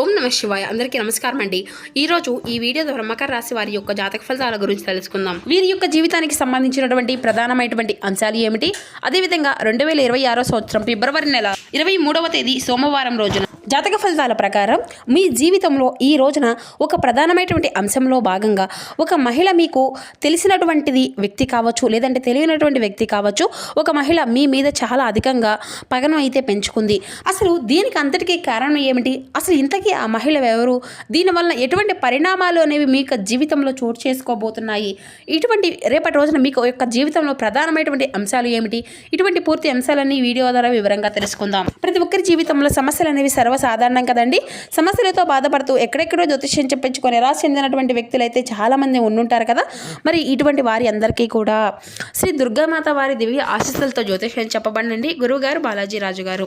ఓం నమ శివాయ. అందరికీ నమస్కారం అండి. ఈరోజు ఈ వీడియో ద్వారా మకర రాశి వారి యొక్క జాతక ఫలితాల గురించి తెలుసుకుందాం. వీరి యొక్క జీవితానికి సంబంధించినటువంటి ప్రధానమైనటువంటి అంశాలు ఏమిటి, అదేవిధంగా 2026 సంవత్సరం ఫిబ్రవరి నెల 23వ తేదీ సోమవారం రోజున జాతక ఫలితాల ప్రకారం మీ జీవితంలో ఈ రోజున ఒక ప్రధానమైనటువంటి అంశంలో భాగంగా ఒక మహిళ మీకు తెలిసినటువంటిది వ్యక్తి కావచ్చు, లేదంటే తెలియనటువంటి వ్యక్తి కావచ్చు, ఒక మహిళ మీ మీద చాలా అధికంగా పగను అయితే పెంచుకుంది. అసలు దీనికి అంతటికీ కారణం ఏమిటి, అసలు ఇంతకీ ఆ మహిళ ఎవరు, దీనివల్ల ఎటువంటి పరిణామాలు అనేవి మీ యొక్క జీవితంలో చోటు చేసుకోబోతున్నాయి, ఇటువంటి రేపటి రోజున మీకు యొక్క జీవితంలో ప్రధానమైనటువంటి అంశాలు ఏమిటి, ఇటువంటి పూర్తి అంశాలన్నీ వీడియో ద్వారా వివరంగా తెలుసుకుందాం. ప్రతి ఒక్కరి జీవితంలో సమస్యలు అనేవి సర్వసాధారణం కదండి. సమస్యలతో బాధపడుతూ ఎక్కడెక్కడో జ్యోతిష్యం చెప్పించుకొని నిరాశ చెందినటువంటి వ్యక్తులు అయితే చాలామంది ఉండుంటారు కదా. మరి ఇటువంటి వారి అందరికీ కూడా శ్రీ దుర్గామాత వారి దివ్య ఆశీస్సులతో జ్యోతిష్యం చెప్పబడినండి గురువుగారు బాలాజీ రాజు గారు.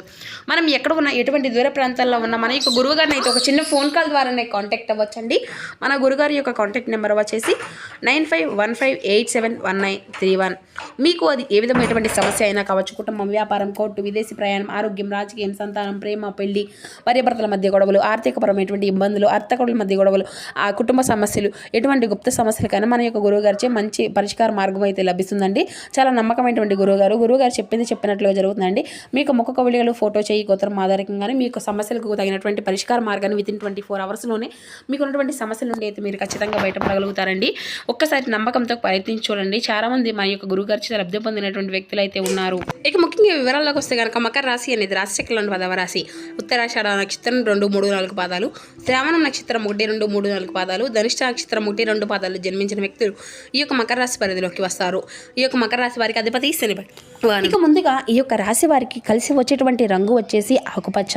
మనం ఎక్కడ ఉన్న ఎటువంటి దూర ప్రాంతాల్లో ఉన్న మన యొక్క గురువు గారిని అయితే ఒక చిన్న ఫోన్ కాల్ ద్వారానే కాంటాక్ట్ అవ్వచ్చండి. మన గురుగారి యొక్క కాంటాక్ట్ నెంబర్ వచ్చేసి 9515871931. మీకు అది ఏ విధమైనటువంటి సమస్య అయినా కావచ్చు, కుటుంబం, వ్యాపారం, కోర్టు, విదేశీ ప్రయాణం, ఆరోగ్యం, రాజకీయం, సంతానం, ప్రేమ, పెళ్లి, భార్యాభర్తల మధ్య గొడవలు, ఆర్థికపరమైనటువంటి ఇబ్బందులు, అర్థకడుల మధ్య గొడవలు, ఆ కుటుంబ సమస్యలు, ఎటువంటి గుప్త సమస్యలకైనా మన యొక్క గురువుగారిచే మంచి పరిష్కార మార్గం అయితే లభిస్తుందండి. చాలా నమ్మకమైనటువంటి గురువుగారు చెప్పింది చెప్పినట్లుగా జరుగుతుందండి. మీకు ముఖ కవళికలు, ఫోటో, చేయి, గోత్రం ఆధారంగానే మీ యొక్క సమస్యలకు తగినటువంటి పరిష్కార మార్గాన్ని వితిన్ 24 అవర్స్లోనే మీకు ఉన్నటువంటి సమస్యల నుండి అయితే మీరు ఖచ్చితంగా బయటపడగలుగుతారండి. ఒక్కసారి నమ్మకంతో ప్రయత్నించి చూడండి. చాలా మంది మన యొక్క గురువుగారి లబ్ధి పొందినటువంటి వ్యక్తులు అయితే ఉన్నారు. ఇక ముఖ్యంగా వివరాల్లోకి వస్తే కనుక మకర రాశి అనేది రాశిచక్రంలోని 10వ రాశి. ఉత్తరాషాఢ నక్షత్రం 2, 3, 4 పాదాలు, శ్రావణం నక్షత్రం 1, 2, 3, 4 పాదాలు, ధనిష్ట నక్షత్రం 1, 2 పాదాలు జన్మించిన వ్యక్తులు ఈ యొక్క మకర రాశి పరిధిలోకి వస్తారు. ఈ యొక్క మకర రాశి వారికి అధిపతి శని. ఇక ముందుగా ఈ యొక్క రాశి వారికి కలిసి వచ్చేటువంటి రంగు వచ్చేసి ఆకుపచ్చ.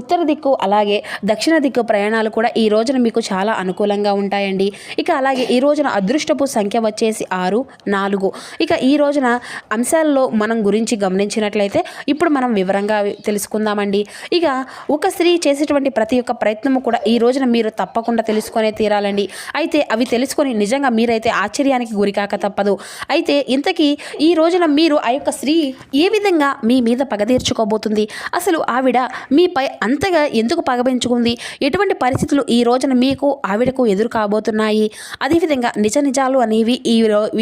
ఉత్తర దిక్కు అలాగే దక్షిణ దిక్కు ప్రయాణాలు కూడా ఈ రోజున మీకు చాలా అనుకూలంగా ఉంటాయండి. ఇక అలాగే ఈ రోజున అదృష్టపు సంఖ్య వచ్చేసి 6, 4. ఇక ఈ రోజున అంశాల్లో మనం గురించి గమనించినట్లయితే ఇప్పుడు మనం వివరంగా తెలుసుకుందామండి. ఇక ఒక స్త్రీ చేసేటువంటి ప్రతి ఒక్క ప్రయత్నము కూడా ఈ రోజున మీరు తప్పకుండా తెలుసుకొనే తీరాలండి. అయితే అవి తెలుసుకొని నిజంగా మీరైతే ఆశ్చర్యానికి గురికాక తప్పదు. అయితే ఇంతకీ ఈ రోజున మీరు ఆ యొక్క స్త్రీ ఏ విధంగా మీ మీద పగ తీర్చుకోబోతుంది, అసలు ఆవిడ మీపై అంతగా ఎందుకు పగ పెంచుకుంది, ఎటువంటి పరిస్థితులు ఈ రోజున మీకు ఆవిడకు ఎదురు కాబోతున్నాయి, అదేవిధంగా నిజాలు అనేవి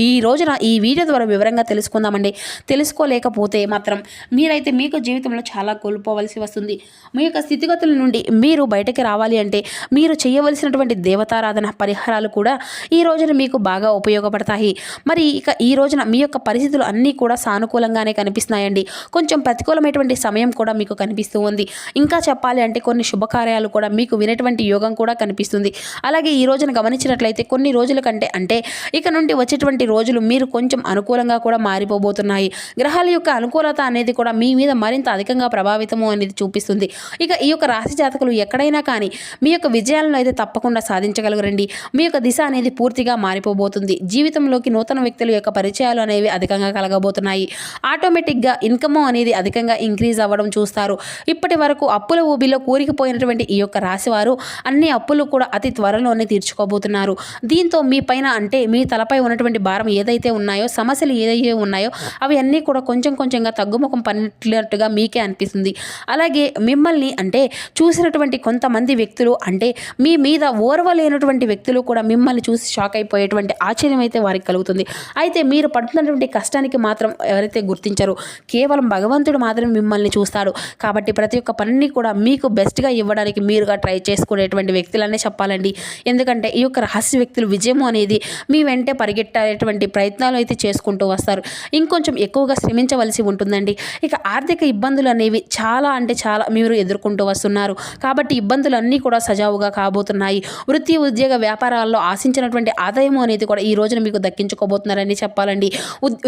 ఈ రోజున ఈ వీడియో ద్వారా వివరంగా తెలుసుకుందామండి. తెలుసుకోలేకపోతే మాత్రం మీరైతే మీకు జీవితంలో చాలా కోల్పోవలసి వస్తుంది. మీ యొక్క స్థితిగతుల నుండి మీరు బయటకి రావాలి అంటే మీరు చేయవలసినటువంటి దేవతారాధన పరిహారాలు కూడా ఈ రోజున మీకు బాగా ఉపయోగపడతాయి. మరి ఇక ఈ రోజున మీ యొక్క పరిస్థితులు అన్నీ కూడా సానుకూలంగానే కనిపిస్తున్నాయండి. కొంచెం ప్రతికూలమైనటువంటి సమయం కూడా మీకు కనిపిస్తూ ఉంది. ఇంకా చెప్పాలి అంటే కొన్ని శుభకార్యాలు కూడా మీకు వినేటువంటి యోగం కూడా కనిపిస్తుంది. అలాగే ఈ రోజున గమనించినట్లయితే కొన్ని రోజుల కంటే అంటే ఇక నుండి వచ్చేటువంటి రోజులు మీరు కొంచెం అనుకూలంగా కూడా మారిపోబోతున్నాయి. గ్రహాల యొక్క అనుకూలత అనేది కూడా మీ మీద మరింత అధికంగా ప్రభావితము అనేది చూపిస్తుంది. ఇక ఈ యొక్క రాశి జాతకులు ఎక్కడైనా కానీ మీ యొక్క విజయాలను అయితే తప్పకుండా సాధించగలగరండి. మీ యొక్క దిశ అనేది పూర్తిగా మారిపోబోతుంది. జీవితంలోకి నూతన వ్యక్తుల యొక్క పరిచయాలు అనేవి అధికంగా కలగబోతున్నాయి. ఆటోమేటిక్గా ఇన్కమ్ అనేది అధికంగా ఇంక్రీజ్ అవ్వడం చూస్తారు. ఇప్పటి వరకు అప్పుల ఊబిలో కూరికిపోయినటువంటి ఈ యొక్క రాశివారు అన్ని అప్పులు కూడా అతి త్వరలోనే తీర్చుకోబోతున్నారు. దీంతో మీ పైన అంటే మీ తలపై ఉన్నటువంటి భారం ఏదైతే ఉన్నాయో, సమస్యలు ఏదైతే ఉన్నాయో అవి అన్నీ కూడా కొంచెంగా తగ్గుముఖం పడినట్లుగా మీకే అనిపిస్తుంది. అలాగే మిమ్మల్ని అంటే చూసినటువంటి కొంతమంది వ్యక్తులు అంటే మీ మీద ఓర్వలేనటువంటి వ్యక్తులు కూడా మిమ్మల్ని చూసి షాక్ అయిపోయేటువంటి ఆశ్చర్యం అయితే వారికి కలుగుతుంది. అయితే మీరు పడుతున్నటువంటి కష్టానికి మాత్రం ఎవరైతే గుర్తించారో కేవలం భగవంతుడు మాత్రమే మిమ్మల్ని చూస్తాడు. కాబట్టి ప్రతి ఒక్క పనిని కూడా మీకు బెస్ట్గా ఇవ్వడానికి మీరుగా ట్రై చేసుకునేటువంటి వ్యక్తులనే చెప్పాలండి. ఎందుకంటే ఈ యొక్క రహస్య వ్యక్తులు విజయము అనేది మీ వెంటే పరిగెట్టేటువంటి ప్రయత్నాలు అయితే చేసుకుంటూ వస్తారు. ఇంకొంచెం ఎక్కువగా శ్రమించవలసి ఉంటుందండి. ఇక ఆర్థిక ఇబ్బందులు అనేవి చాలా అంటే చాలా మీరు ఎదుర్కొంటూ వస్తున్నారు. కాబట్టి ఇబ్బందులన్నీ కూడా సజావుగా కాబోతున్నాయి. వృత్తి, ఉద్యోగ, వ్యాపారాల్లో ఆశించినటువంటి ఆదాయం అనేది కూడా ఈ రోజున మీకు దక్కించుకోబోతున్నారని చెప్పాలండి.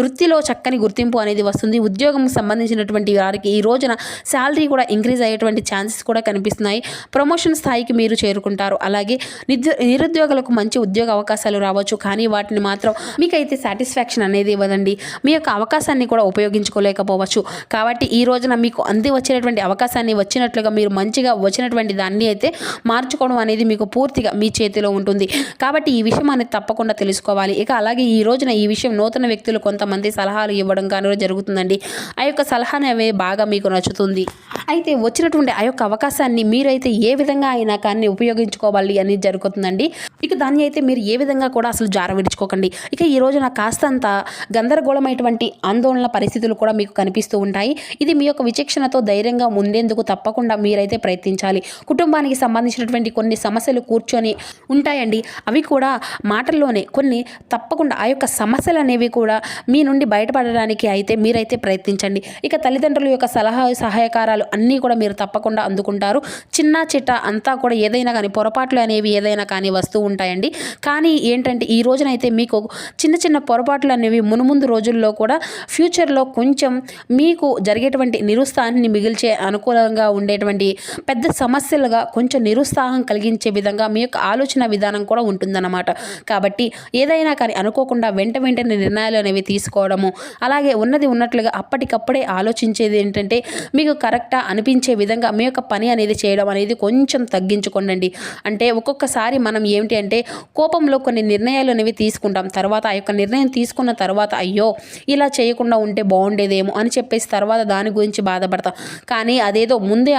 వృత్తిలో చక్కని గుర్తింపు అనేది వస్తుంది. ఉద్యోగం సంబంధించినటువంటి వారికి ఈ రోజున శాలరీ కూడా ఇంక్రీజ్ అయ్యేటువంటి ఛాన్సెస్ కూడా కనిపిస్తున్నాయి. ప్రమోషన్ స్థాయికి మీరు చేరుకుంటారు. అలాగే నిరుద్యోగులకు మంచి ఉద్యోగ అవకాశాలు రావచ్చు. కానీ వాటిని మాత్రం మీకైతే సాటిస్ఫాక్షన్ అనేది ఇవ్వదండి. మీ యొక్క అవకాశాన్ని కూడా ఉపయోగించుకోలేకపోవచ్చు. కాబట్టి ఈ రోజున మీకు అంది వచ్చినటువంటి అవకాశాన్ని వచ్చినట్లుగా మీరు మంచిగా వచ్చినటువంటి దాన్ని అయితే మార్చుకోవడం అనేది మీకు పూర్తిగా మీ చేతిలో ఉంటుంది. కాబట్టి ఈ విషయం అనేది తప్పకుండా తెలుసుకోవాలి. ఇక అలాగే ఈ రోజున ఈ విషయం నూతన వ్యక్తులు కొంతమంది సలహాలు ఇవ్వడం కానీ జరుగుతుందండి. ఆ యొక్క సలహా అనేవి బాగా మీకు నచ్చుతుంది. అయితే వచ్చినటువంటి ఆ యొక్క అవకాశాన్ని మీరైతే ఏ విధంగా అయినా కానీ ఉపయోగించుకోవాలి అనేది జరుగుతుందండి. ఇక దాన్ని అయితే మీరు ఏ విధంగా కూడా అసలు జారవిడుచుకోకండి. ఇక ఈ రోజున కాస్తంత గందరగోళమైనటువంటి ఆందోళన పరిస్థితులు కూడా మీకు కనిపిస్తూ ఉంటాయి. ఇది మీ యొక్క విచక్షణతో ధైర్యంగా ఉండేందుకు తప్పకుండా మీరైతే ప్రయత్నించాలి. కుటుంబానికి సంబంధించినటువంటి కొన్ని సమస్యలు కూర్చొని ఉంటాయండి. అవి కూడా మాటల్లోనే కొన్ని తప్పకుండా ఆ యొక్క సమస్యలు అనేవి కూడా మీ నుండి బయటపడడానికి అయితే మీరైతే ప్రయత్నించండి. ఇక తల్లిదండ్రుల యొక్క సలహా సహాయకారాలు అన్నీ కూడా మీరు తప్పకుండా అందుకుంటారు. చిన్న చిట్ట అంతా కూడా ఏదైనా కానీ పొరపాట్లు అనేవి ఏదైనా కానీ వస్తూ ఉంటాయండి. కానీ ఏంటంటే ఈ రోజునైతే మీకు చిన్న చిన్న పొరపాట్లు అనేవి మునుముందు రోజుల్లో కూడా ఫ్యూచర్లో కొంచెం మీకు జరిగేటువంటి నిరుత్సాహాన్ని మిగిల్చే అనుకూలంగా ఉండేటువంటి పెద్ద సమస్యలుగా కొంచెం నిరుత్సాహం కలిగించే విధంగా మీ యొక్క ఆలోచన విధానం కూడా ఉంటుందన్నమాట. కాబట్టి ఏదైనా కానీ అనుకోకుండా వెంటనే నిర్ణయాలు అనేవి తీసుకోవడము, అలాగే ఉన్నది ఉన్నట్లుగా అప్పటికప్పుడే ఆలోచించేది ఏంటంటే మీకు కరెక్టా అనిపించే విధంగా మీ యొక్క పని అనేది చేయడం అనేది కొంచెం తగ్గించుకోండి. అంటే ఒక్కొక్కసారి మనం ఏమిటి అంటే కోపంలో కొన్ని నిర్ణయాలు అనేవి తీసుకుంటాం. తర్వాత ఆ యొక్క నిర్ణయం తీసుకున్న తర్వాత అయ్యో ఇలా చేయకుండా ఉంటే బాగుండేదేమో అని చెప్పేసి తర్వాత దాని గురించి బాధపడతాం. కానీ అదేదో ముందే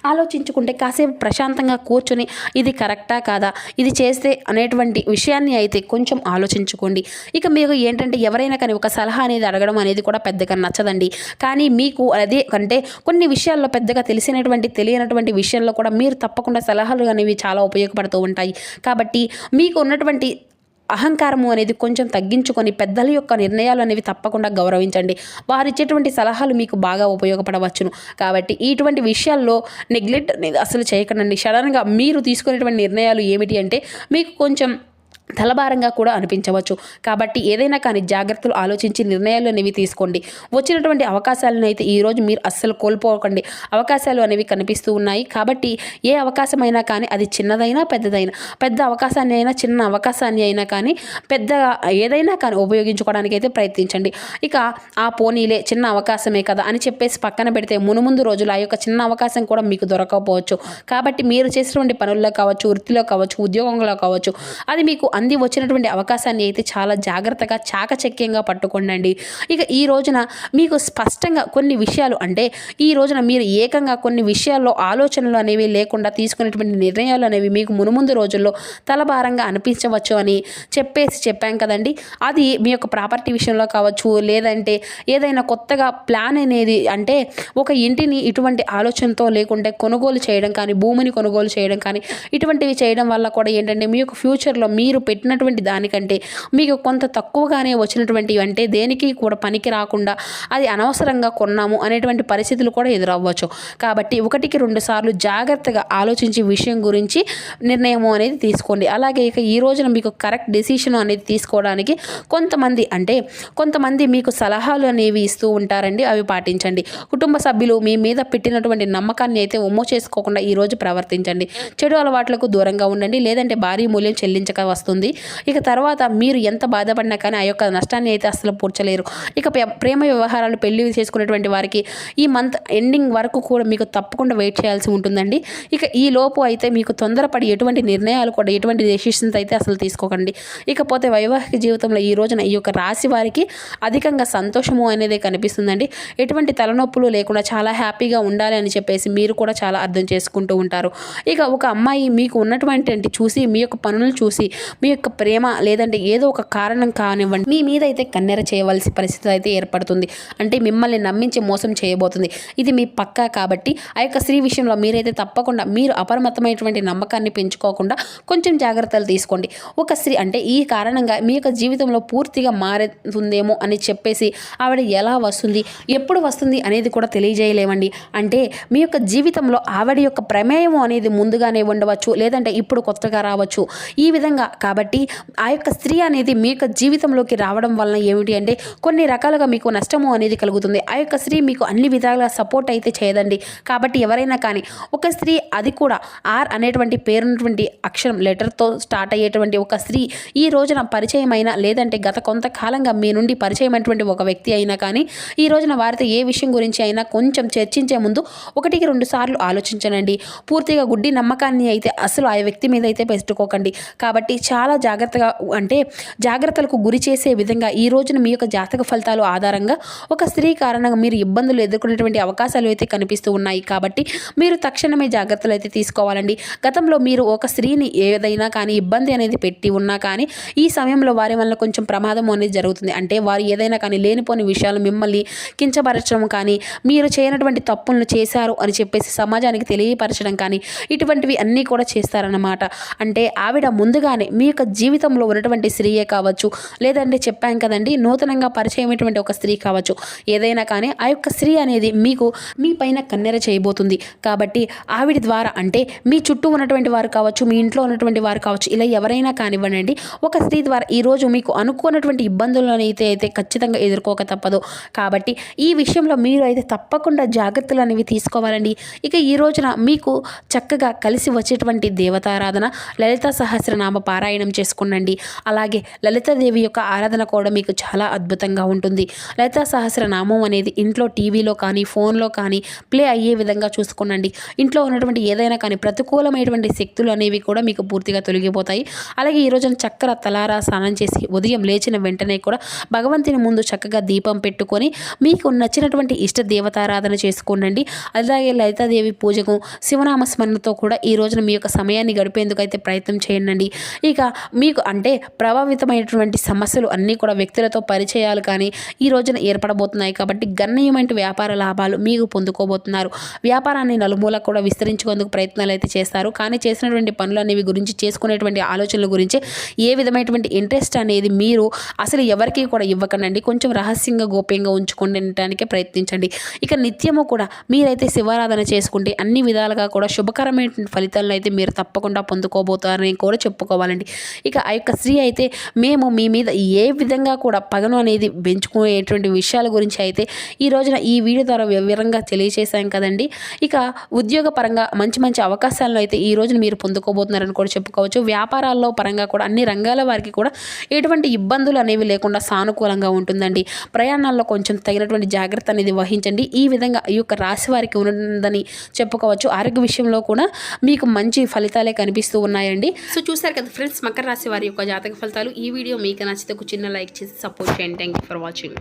ఆలోచించుకుంటే కాసేపు ప్రశాంతంగా కూర్చొని ఇది కరెక్టా కాదా, ఇది చేస్తే అనేటువంటి విషయాన్ని అయితే కొంచెం ఆలోచించుకోండి. ఇక మీకు ఏంటంటే ఎవరైనా కానీ ఒక సలహా అనేది అడగడం అనేది కూడా పెద్దగా నచ్చదండి. కానీ మీకు అదే అంటే కొన్ని విషయాల్లో పెద్దగా తెలియనటువంటి విషయాల్లో కూడా మీరు తప్పకుండా సలహాలు అనేవి చాలా ఉపయోగపడుతూ ఉంటాయి. కాబట్టి మీకు ఉన్నటువంటి అహంకారము అనేది కొంచెం తగ్గించుకొని పెద్దల యొక్క నిర్ణయాలు అనేవి తప్పకుండా గౌరవించండి. వారు ఇచ్చేటువంటి సలహాలు మీకు బాగా ఉపయోగపడవచ్చును. కాబట్టి ఇటువంటి విషయాల్లో నెగ్లెక్ట్ అనేది అసలు చేయకండి. సడన్గా మీరు తీసుకునేటువంటి నిర్ణయాలు ఏమిటి అంటే మీకు కొంచెం తలభారంగా కూడా అనిపించవచ్చు. కాబట్టి ఏదైనా కానీ జాగ్రత్తలు ఆలోచించి నిర్ణయాలు అనేవి తీసుకోండి. వచ్చినటువంటి అవకాశాలను అయితే ఈరోజు మీరు అస్సలు కోల్పోకండి. అవకాశాలు అనేవి కనిపిస్తూ ఉన్నాయి. కాబట్టి ఏ అవకాశమైనా కానీ అది చిన్నదైనా పెద్దదైనా, పెద్ద అవకాశాన్ని అయినా చిన్న అవకాశాన్ని అయినా కానీ పెద్దగా ఏదైనా కానీ ఉపయోగించుకోవడానికి అయితే ప్రయత్నించండి. ఇక ఆ పోనీలే చిన్న అవకాశమే కదా అని చెప్పేసి పక్కన పెడితే మునుముందు రోజులు ఆ యొక్క చిన్న అవకాశం కూడా మీకు దొరకకపోవచ్చు. కాబట్టి మీరు చేసినటువంటి పనుల్లో కావచ్చు, వృత్తిలో కావచ్చు, ఉద్యోగంలో కావచ్చు, అది మీకు అంది వచ్చినటువంటి అవకాశాన్ని అయితే చాలా జాగ్రత్తగా చాకచక్యంగా పట్టుకోండి. ఇక ఈ రోజున మీకు స్పష్టంగా కొన్ని విషయాలు అంటే ఈ రోజున మీరు ఏకంగా కొన్ని విషయాల్లో ఆలోచనలు అనేవి లేకుండా తీసుకునేటువంటి నిర్ణయాలు అనేవి మీకు మునుముందు రోజుల్లో తలభారంగా అనిపించవచ్చు అని చెప్పాం కదండి. అది మీ యొక్క ప్రాపర్టీ విషయంలో కావచ్చు, లేదంటే ఏదైనా కొత్తగా ప్లాన్ అనేది అంటే ఒక ఇంటిని ఇటువంటి ఆలోచనతో లేకుంటే కొనుగోలు చేయడం కానీ, భూమిని కొనుగోలు చేయడం కానీ ఇటువంటివి చేయడం వల్ల కూడా ఏంటంటే మీ యొక్క ఫ్యూచర్లో మీరు పెట్టినటువంటి దానికంటే మీకు కొంత తక్కువగానే వచ్చినటువంటివి అంటే దేనికి కూడా పనికి రాకుండా అది అనవసరంగా కొన్నాము అనేటువంటి పరిస్థితులు కూడా ఎదురవ్వచ్చు. కాబట్టి 1-2 సార్లు జాగ్రత్తగా ఆలోచించి విషయం గురించి నిర్ణయం అనేది తీసుకోండి. అలాగే ఇక ఈ రోజున మీకు కరెక్ట్ డెసిషన్ అనేది తీసుకోవడానికి కొంతమంది మీకు సలహాలు అనేవి ఇస్తూ ఉంటారండి. అవి పాటించండి. కుటుంబ సభ్యులు మీ మీద పెట్టినటువంటి నమ్మకాన్ని అయితే ఒమ్ము చేసుకోకుండా ఈరోజు ప్రవర్తించండి. చెడు అలవాట్లకు దూరంగా ఉండండి. లేదంటే భారీ మూల్యం చెల్లించక వస్తుంది. ఇక తర్వాత మీరు ఎంత బాధపడినా కానీ ఆ యొక్క నష్టాన్ని అయితే అసలు పూడ్చలేరు. ఇక ప్రేమ వ్యవహారాలు పెళ్లి చేసుకునేటువంటి వారికి ఈ మంత్ ఎండింగ్ వరకు కూడా మీకు తప్పకుండా వెయిట్ చేయాల్సి ఉంటుందండి. ఇక ఈ లోపు అయితే మీకు తొందరపడి ఎటువంటి నిర్ణయాలు కూడా ఎటువంటి డెసిషన్స్ అయితే అసలు తీసుకోకండి. ఇకపోతే వైవాహిక జీవితంలో ఈ రోజున ఈ యొక్క రాశి వారికి అధికంగా సంతోషము అనేది కనిపిస్తుందండి. ఎటువంటి తలనొప్పులు లేకుండా చాలా హ్యాపీగా ఉండాలి అని చెప్పేసి మీరు కూడా చాలా అర్థం చేసుకుంటూ ఉంటారు. ఇక ఒక అమ్మాయి మీకు ఉన్నటువంటి చూసి మీ యొక్క పనులను చూసి మీ యొక్క ప్రేమ లేదంటే ఏదో ఒక కారణం కానివ్వండి మీ మీద అయితే కన్నెర చేయవలసిన పరిస్థితి అయితే ఏర్పడుతుంది. అంటే మిమ్మల్ని నమ్మించి మోసం చేయబోతుంది. ఇది మీ పక్కా. కాబట్టి ఆ యొక్క స్త్రీ విషయంలో మీరైతే తప్పకుండా మీరు అపరిమితమైనటువంటి నమ్మకాన్ని పెంచుకోకుండా కొంచెం జాగ్రత్తలు తీసుకోండి. ఒక స్త్రీ అంటే ఈ కారణంగా మీ యొక్క జీవితంలో పూర్తిగా మారుతుందేమో అని చెప్పేసి ఆవిడ ఎలా వస్తుంది, ఎప్పుడు వస్తుంది అనేది కూడా తెలియజేయలేమండి. అంటే మీ యొక్క జీవితంలో ఆవిడ యొక్క ప్రమేయం అనేది ముందుగానే ఉండవచ్చు, లేదంటే ఇప్పుడు కొత్తగా రావచ్చు. ఈ విధంగా కాబట్టి ఆ యొక్క స్త్రీ అనేది మీ యొక్క జీవితంలోకి రావడం వలన ఏమిటి అంటే కొన్ని రకాలుగా మీకు నష్టము అనేది కలుగుతుంది. ఆ యొక్క స్త్రీ మీకు అన్ని విధాలుగా సపోర్ట్ అయితే చేయదండి. కాబట్టి ఎవరైనా కానీ ఒక స్త్రీ, అది కూడా ఆర్ అనేటువంటి పేరున్నటువంటి అక్షరం లెటర్తో స్టార్ట్ అయ్యేటువంటి ఒక స్త్రీ ఈ రోజున పరిచయం అయినా, లేదంటే గత కొంతకాలంగా మీ నుండి పరిచయం అయినటువంటి ఒక వ్యక్తి అయినా కానీ ఈ రోజున వారితో ఏ విషయం గురించి అయినా కొంచెం చర్చించే ముందు 1-2 సార్లు ఆలోచించనండి. పూర్తిగా గుడ్డి నమ్మకాన్ని అయితే అసలు ఆ వ్యక్తి మీద అయితే పెట్టుకోకండి. కాబట్టి చాలా జాగ్రత్తగా, అంటే జాగ్రత్తలకు గురి చేసే విధంగా ఈ రోజున మీ యొక్క జాతక ఫలితాలు ఆధారంగా ఒక స్త్రీ కారణంగా మీరు ఇబ్బందులు ఎదుర్కొనేటువంటి అవకాశాలు అయితే కనిపిస్తూ ఉన్నాయి. కాబట్టి మీరు తక్షణమే జాగ్రత్తలు అయితే తీసుకోవాలండి. గతంలో మీరు ఒక స్త్రీని ఏదైనా కానీ ఇబ్బంది అనేది పెట్టి ఉన్నా కానీ ఈ సమయంలో వారి వల్ల కొంచెం ప్రమాదం అనేది జరుగుతుంది. అంటే వారు ఏదైనా కానీ లేనిపోని విషయాలు మిమ్మల్ని కించపరచడం కానీ, మీరు చేయనటువంటి తప్పులను చేశారు అని చెప్పేసి సమాజానికి తెలియపరచడం కానీ, ఇటువంటివి అన్నీ కూడా చేస్తారన్నమాట. అంటే ఆవిడ ముందుగానే మీ యొక్క జీవితంలో ఉన్నటువంటి స్త్రీయే కావచ్చు, లేదంటే చెప్పాం కదండి నూతనంగా పరిచయమైనటువంటి ఒక స్త్రీ కావచ్చు, ఏదైనా కానీ ఆ యొక్క స్త్రీ అనేది మీకు మీ పైన కన్నెర చేయబోతుంది. కాబట్టి ఆవిడ ద్వారా, అంటే మీ చుట్టూ ఉన్నటువంటి వారు కావచ్చు, మీ ఇంట్లో ఉన్నటువంటి వారు కావచ్చు, ఇలా ఎవరైనా కానివ్వండి, ఒక స్త్రీ ద్వారా ఈరోజు మీకు అనుకున్నటువంటి ఇబ్బందులను అయితే ఖచ్చితంగా ఎదుర్కోక తప్పదు. కాబట్టి ఈ విషయంలో మీరు అయితే తప్పకుండా జాగ్రత్తలు అనేవి తీసుకోవాలండి. ఇక ఈ రోజున మీకు చక్కగా కలిసి వచ్చేటువంటి దేవతారాధన లలితా సహస్రనామ పారాయణం చేసుకునండి. అలాగే లలితాదేవి యొక్క ఆరాధన కూడా మీకు చాలా అద్భుతంగా ఉంటుంది. లలితా సహస్రనామం అనేది ఇంట్లో టీవీలో కానీ, ఫోన్లో కానీ ప్లే అయ్యే విధంగా చూసుకునండి. ఇంట్లో ఉన్నటువంటి ఏదైనా కానీ ప్రతికూలమైనటువంటి శక్తులు అనేవి కూడా మీకు పూర్తిగా తొలగిపోతాయి. అలాగే ఈ రోజున చక్కర తలారా స్నానం చేసి ఉదయం లేచిన వెంటనే కూడా భగవంతుని ముందు చక్కగా దీపం పెట్టుకొని మీకు నచ్చినటువంటి ఇష్ట దేవతారాధన చేసుకోండి. అలాగే లలితాదేవి పూజకు శివనామ స్మరణతో కూడా ఈ రోజున మీ యొక్క సమయాన్ని గడిపేందుకు అయితే ప్రయత్నం చేయండి. ఇక మీకు అంటే ప్రభావితమైనటువంటి సమస్యలు అన్నీ కూడా వ్యక్తులతో పరిచయాలు కానీ ఈ రోజున ఏర్పడబోతున్నాయి. కాబట్టి గణనీయమైన వ్యాపార లాభాలు మీకు పొందుకోబోతున్నారు. వ్యాపారాన్ని నలుమూలకు కూడా విస్తరించుకుందుకు ప్రయత్నాలు అయితే చేస్తారు. కానీ చేసినటువంటి పనులు అనేవి గురించి, చేసుకునేటువంటి ఆలోచనల గురించి ఏ విధమైనటువంటి ఇంట్రెస్ట్ అనేది మీరు అసలు ఎవరికి కూడా ఇవ్వకండి. కొంచెం రహస్యంగా గోప్యంగా ఉంచుకోవడానికే ప్రయత్నించండి. ఇక నిత్యము కూడా మీరైతే శివారాధన చేసుకుంటే అన్ని విధాలుగా కూడా శుభకరమైన ఫలితాలను అయితే మీరు తప్పకుండా పొందుకోబోతారని కూడా చెప్పుకోవాలండి. ఇక ఆ యొక్క స్త్రీ అయితే మేము మీ మీద ఏ విధంగా కూడా పగను అనేది పెంచుకునేటువంటి విషయాల గురించి అయితే ఈ రోజున ఈ వీడియో ద్వారా వివరంగా తెలియజేశాం కదండి. ఇక ఉద్యోగ పరంగా మంచి మంచి అవకాశాలను అయితే ఈ రోజున మీరు పొందుకోబోతున్నారని కూడా చెప్పుకోవచ్చు. వ్యాపారాల్లో పరంగా కూడా అన్ని రంగాల వారికి కూడా ఎటువంటి ఇబ్బందులు అనేవి లేకుండా సానుకూలంగా ఉంటుందండి. ప్రయాణాల్లో కొంచెం తగినటువంటి జాగ్రత్త అనేది వహించండి. ఈ విధంగా ఈ యొక్క రాశి వారికి ఉందని చెప్పుకోవచ్చు. ఆరోగ్య విషయంలో కూడా మీకు మంచి ఫలితాలే కనిపిస్తూ ఉన్నాయండి. సో చూసారు కదా ఫ్రెండ్స్, మకర రాశి వారి యొక్క జాతక ఫలితాలు. ఈ వీడియో మీకు నచ్చితే ఒక చిన్న లైక్ చేసి సపోర్ట్ చేయండి. Thank you for watching.